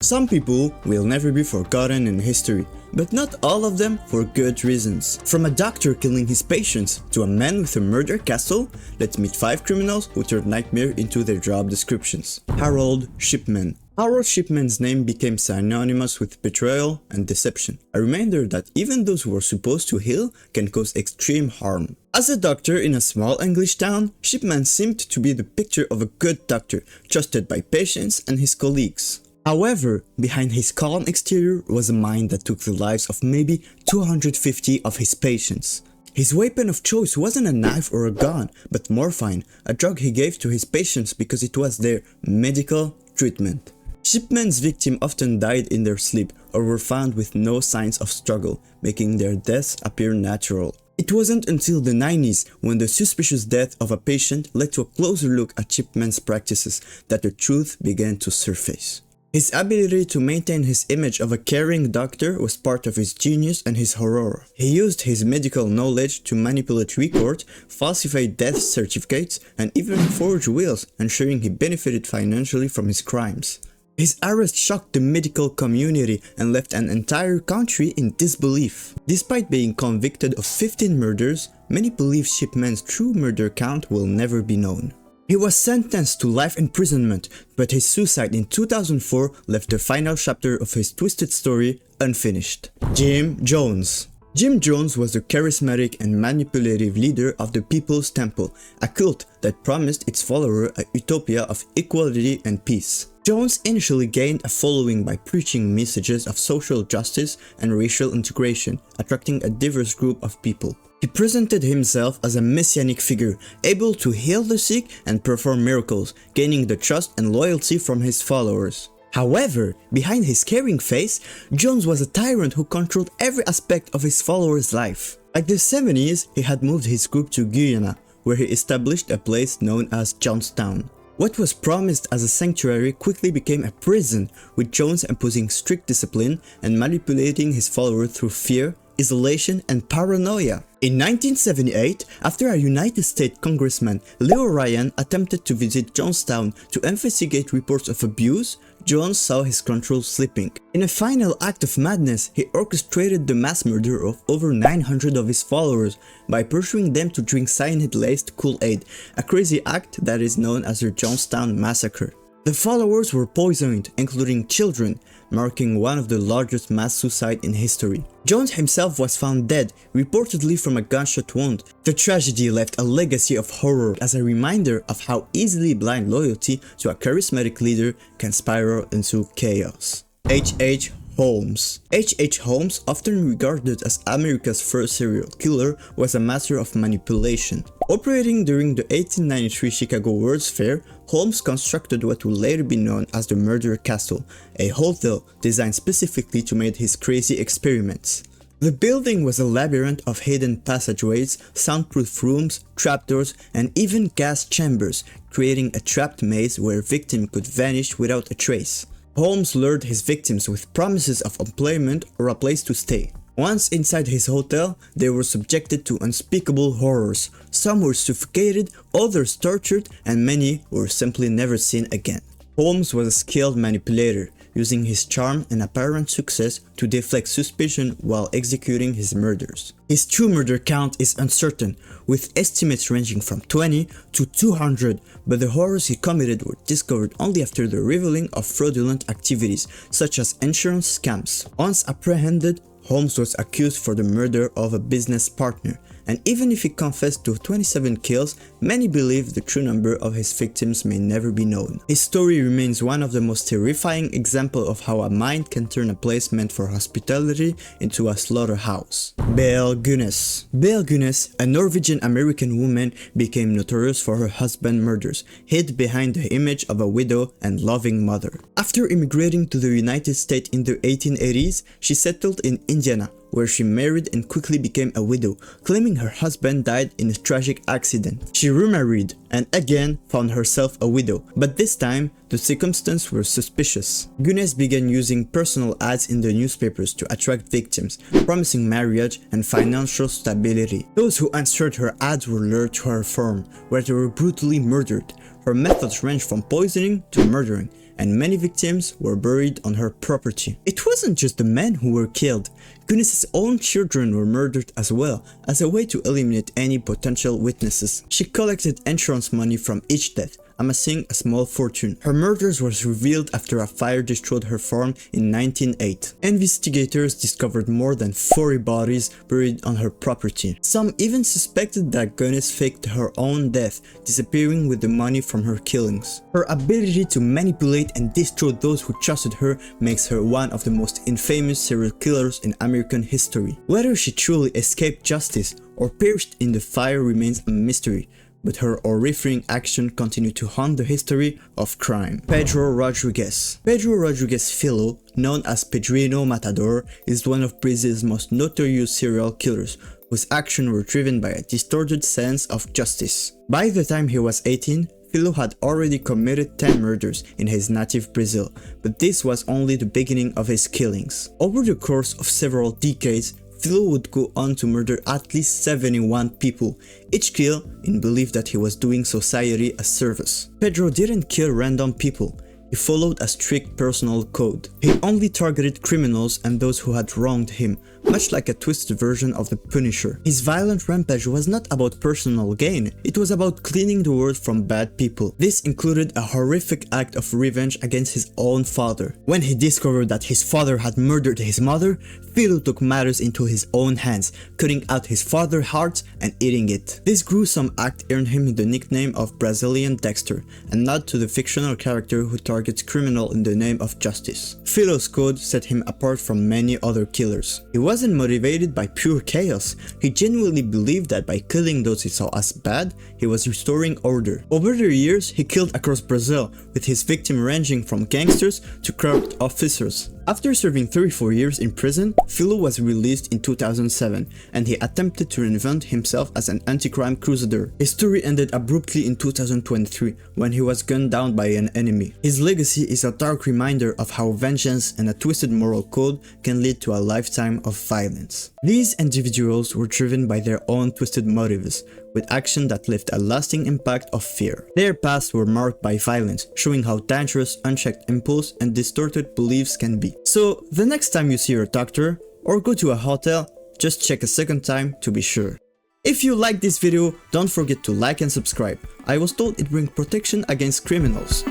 Some people will never be forgotten in history, but not all of them for good reasons. From a doctor killing his patients to a man with a murder castle, let's meet 5 criminals who turned nightmare into their job descriptions. Harold Shipman. Harold Shipman's name became synonymous with betrayal and deception, a reminder that even those who are supposed to heal can cause extreme harm. As a doctor in a small English town, Shipman seemed to be the picture of a good doctor, trusted by patients and his colleagues. However, behind his calm exterior was a mind that took the lives of maybe 250 of his patients. His weapon of choice wasn't a knife or a gun, but morphine, a drug he gave to his patients because it was their medical treatment. Shipman's victims often died in their sleep or were found with no signs of struggle, making their deaths appear natural. It wasn't until the 90s when the suspicious death of a patient led to a closer look at Shipman's practices that the truth began to surface. His ability to maintain his image of a caring doctor was part of his genius and his horror. He used his medical knowledge to manipulate records, falsify death certificates, and even forge wills, ensuring he benefited financially from his crimes. His arrest shocked the medical community and left an entire country in disbelief. Despite being convicted of 15 murders, many believe Shipman's true murder count will never be known. He was sentenced to life imprisonment, but his suicide in 2004 left the final chapter of his twisted story unfinished. Jim Jones. Jim Jones was the charismatic and manipulative leader of the People's Temple, a cult that promised its followers a utopia of equality and peace. Jones initially gained a following by preaching messages of social justice and racial integration, attracting a diverse group of people. He presented himself as a messianic figure, able to heal the sick and perform miracles, gaining the trust and loyalty from his followers. However, behind his caring face, Jones was a tyrant who controlled every aspect of his followers' life. Like the 70s, he had moved his group to Guyana, where he established a place known as Jonestown. What was promised as a sanctuary quickly became a prison, with Jones imposing strict discipline and manipulating his followers through fear, isolation, and paranoia. In 1978, after a United States Congressman, Leo Ryan, attempted to visit Jonestown to investigate reports of abuse, Jones saw his control slipping. In a final act of madness, he orchestrated the mass murder of over 900 of his followers by pursuing them to drink cyanide-laced Kool-Aid, a crazy act that is known as the Jonestown Massacre. The followers were poisoned, including children, marking one of the largest mass suicides in history. Jones himself was found dead, reportedly from a gunshot wound. The tragedy left a legacy of horror as a reminder of how easily blind loyalty to a charismatic leader can spiral into chaos. H.H. Holmes. H.H. Holmes, often regarded as America's first serial killer, was a master of manipulation. Operating during the 1893 Chicago World's Fair, Holmes constructed what would later be known as the Murder Castle, a hotel designed specifically to make his crazy experiments. The building was a labyrinth of hidden passageways, soundproof rooms, trapdoors, and even gas chambers, creating a trapped maze where victims could vanish without a trace. Holmes lured his victims with promises of employment or a place to stay. Once inside his hotel, they were subjected to unspeakable horrors. Some were suffocated, others tortured, and many were simply never seen again. Holmes was a skilled manipulator, using his charm and apparent success to deflect suspicion while executing his murders. His true murder count is uncertain, with estimates ranging from 20 to 200, but the horrors he committed were discovered only after the revealing of fraudulent activities, such as insurance scams. Once apprehended, Holmes was accused for the murder of a business partner, and even if he confessed to 27 kills, many believe the true number of his victims may never be known. His story remains one of the most terrifying examples of how a mind can turn a place meant for hospitality into a slaughterhouse. Belle Gunness. Belle Gunness, a Norwegian-American woman, became notorious for her husband's murders, hid behind the image of a widow and loving mother. After immigrating to the United States in the 1880s, she settled in Indiana, where she married and quickly became a widow, claiming her husband died in a tragic accident. She remarried and again found herself a widow, but this time the circumstances were suspicious. Gunness began using personal ads in the newspapers to attract victims, promising marriage and financial stability. Those who answered her ads were lured to her farm, where they were brutally murdered. Her methods ranged from poisoning to murdering, and many victims were buried on her property. It wasn't just the men who were killed. Gunness's own children were murdered as well, as a way to eliminate any potential witnesses. She collected insurance money from each death, amassing a small fortune. Her murders was revealed after a fire destroyed her farm in 1908. Investigators discovered more than 40 bodies buried on her property. Some even suspected that Gunness faked her own death, disappearing with the money from her killings. Her ability to manipulate and destroy those who trusted her makes her one of the most infamous serial killers in American history. Whether she truly escaped justice or perished in the fire remains a mystery, but her horrifying action continued to haunt the history of crime. Pedro Rodrigues. Pedro Rodrigues Filho, known as Pedrinho Matador, is one of Brazil's most notorious serial killers, whose actions were driven by a distorted sense of justice. By the time he was 18, Filho had already committed 10 murders in his native Brazil, but this was only the beginning of his killings. Over the course of several decades, Filho would go on to murder at least 71 people, each kill in belief that he was doing society a service. Pedro didn't kill random people. He followed a strict personal code. He only targeted criminals and those who had wronged him, much like a twisted version of the Punisher. His violent rampage was not about personal gain, it was about cleaning the world from bad people. This included a horrific act of revenge against his own father. When he discovered that his father had murdered his mother, Filho took matters into his own hands, cutting out his father's heart and eating it. This gruesome act earned him the nickname of Brazilian Dexter, a nod to the fictional character who targets criminals in the name of justice. Filho's code set him apart from many other killers. He wasn't motivated by pure chaos. He genuinely believed that by killing those he saw as bad, he was restoring order. Over the years, he killed across Brazil, with his victims ranging from gangsters to corrupt officers. After serving 34 years in prison, Filho was released in 2007, and he attempted to reinvent himself as an anti-crime crusader. His story ended abruptly in 2023, when he was gunned down by an enemy. His legacy is a dark reminder of how vengeance and a twisted moral code can lead to a lifetime of violence. These individuals were driven by their own twisted motives, with action that left a lasting impact of fear. Their paths were marked by violence, showing how dangerous unchecked impulse and distorted beliefs can be. So, the next time you see your doctor, or go to a hotel, just check a second time to be sure. If you like this video, don't forget to like and subscribe. I was told it brings protection against criminals.